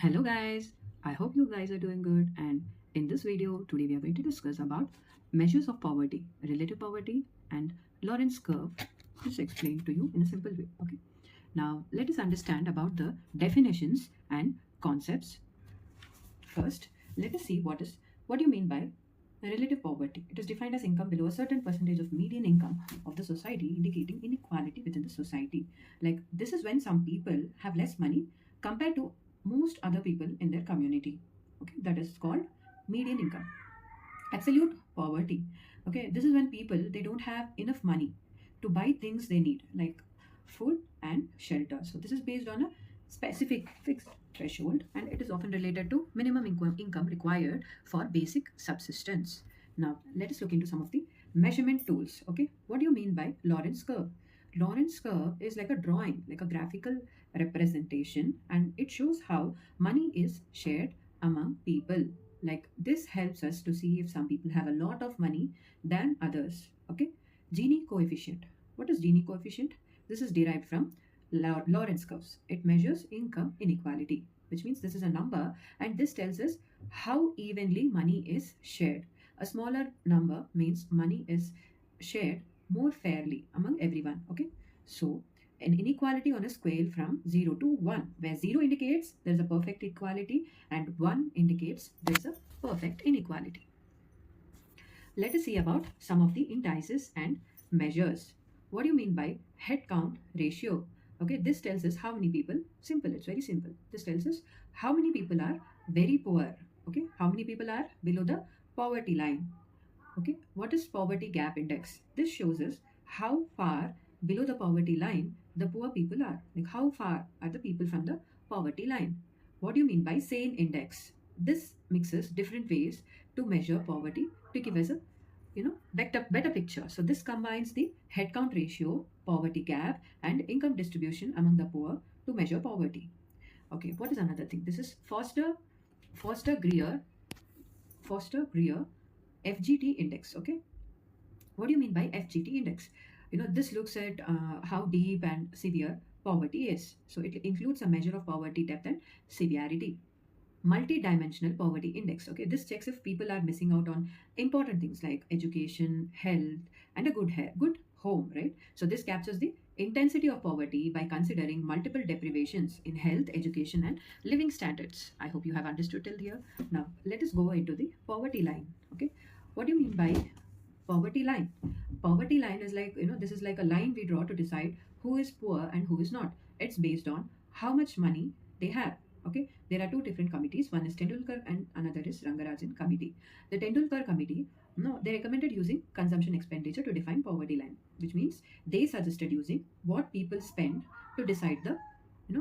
Hello guys, I hope you guys are doing good, and in this video today we are going to discuss about measures of poverty, relative poverty and Lorenz curve, just explained to you in a simple way. Okay, now let us understand about the definitions and concepts. First, let us see what do you mean by relative poverty. It is defined as income below a certain percentage of median income of the society, indicating inequality within the society. Like this is when some people have less money compared to most other people in their community. Okay, that is called median income. Absolute poverty. Okay, this is when people they don't have enough money to buy things they need, like food and shelter. So this is based on a specific fixed threshold, and it is often related to minimum income required for basic subsistence. Now let us look into some of the measurement tools. Okay, what do you mean by Lorenz curve? Lorenz curve is like a drawing, like a graphical representation, and it shows how money is shared among people. Like this helps us to see if some people have a lot of money than others. Okay, Gini coefficient. What is Gini coefficient? This is derived from Lorenz curves. It measures income inequality, which means this is a number, and this tells us how evenly money is shared. A smaller number means money is shared more fairly among everyone. Okay, so an inequality on a scale from 0 to 1, where 0 indicates there is a perfect equality and 1 indicates there is a perfect inequality. Let us see about some of the indices and measures. What do you mean by head count ratio? Okay, this tells us how many people, simple, it's very simple. This tells us how many people are very poor. Okay, how many people are below the poverty line. Okay, what is poverty gap index? This shows us how far below the poverty line the poor people are. Like how far are the people from the poverty line? What do you mean by sane index? This mixes different ways to measure poverty to give us a better picture. So this combines the headcount ratio, poverty gap, and income distribution among the poor to measure poverty. Okay, what is another thing? This is Foster Greer FGT index. Okay, what do you mean by FGT index? This looks at how deep and severe poverty is. So it includes a measure of poverty depth and severity. Multi-dimensional poverty index. Okay, this checks if people are missing out on important things like education, health, and a good home, right? So this captures the intensity of poverty by considering multiple deprivations in health, education, and living standards. I hope you have understood till here. Now let us go into the poverty line. Okay, what do you mean by poverty line? Poverty line is like, this is like a line we draw to decide who is poor and who is not. It's based on how much money they have. Okay, there are two different committees. One is Tendulkar and another is Rangarajan committee. The Tendulkar committee, no, they recommended using consumption expenditure to define poverty line, which means they suggested using what people spend to decide the,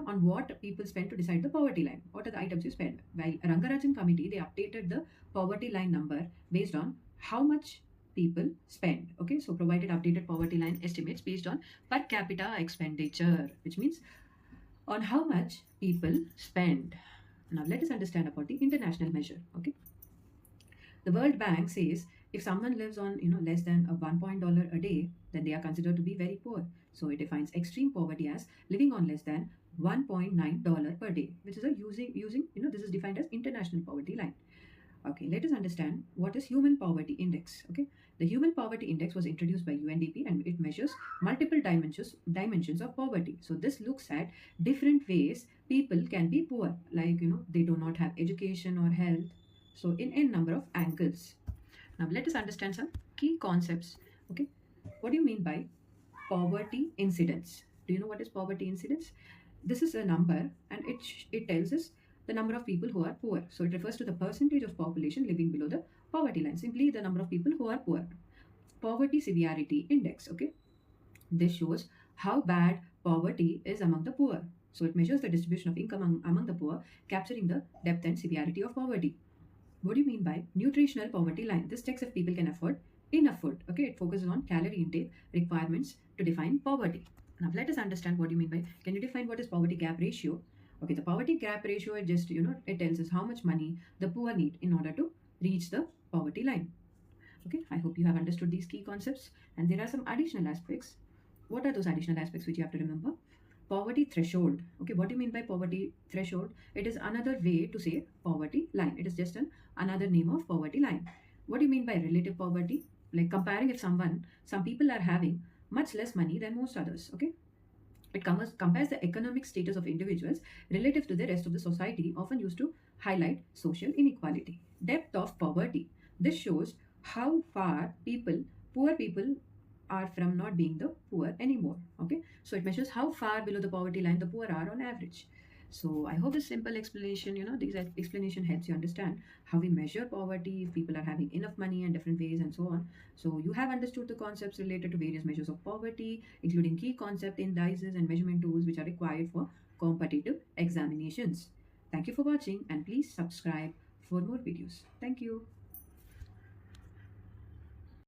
on what people spend to decide the poverty line. What are the items you spend? While Rangarajan committee, they updated the poverty line number based on how much people spend. Okay, so provided updated poverty line estimates based on per capita expenditure, which means on how much people spend. Now let us understand about the international measure. Okay, the World Bank says if someone lives on less than a $1 a day, then they are considered to be very poor. So it defines extreme poverty as living on less than $1.9 per day, which is a using this is defined as international poverty line. Okay, let us understand what is human poverty index. Okay, the human poverty index was introduced by UNDP and it measures multiple dimensions of poverty. So this looks at different ways people can be poor, like they do not have education or health. So in n number of angles. Now let us understand some key concepts. Okay, what do you mean by poverty incidence? Do you know what is poverty incidence? This is a number, and it tells us the number of people who are poor. So it refers to the percentage of population living below the poverty line, simply the number of people who are poor. Poverty severity index. Okay, this shows how bad poverty is among the poor. So it measures the distribution of income among the poor, capturing the depth and severity of poverty. What do you mean by nutritional poverty line? This checks if people can afford enough food. Okay, it focuses on calorie intake requirements to define poverty. Now let us understand what you mean by, can you define what is poverty gap ratio? Okay, the poverty gap ratio is just, it tells us how much money the poor need in order to reach the poverty line. Okay, I hope you have understood these key concepts, and there are some additional aspects. What are those additional aspects which you have to remember? poverty threshold. Okay, what do you mean by poverty threshold? It is another way to say poverty line. It is just another name of poverty line. What do you mean by relative poverty? Like comparing if some people are having much less money than most others. Okay, it compares the economic status of individuals relative to the rest of the society, often used to highlight social inequality. Depth of poverty. This shows how far poor people, are from not being the poor anymore. Okay, so it measures how far below the poverty line the poor are on average. So I hope this simple explanation, this explanation helps you understand how we measure poverty, if people are having enough money and different ways and so on. So you have understood the concepts related to various measures of poverty, including key concept indices and measurement tools which are required for competitive examinations. Thank you for watching and please subscribe for more videos. Thank you.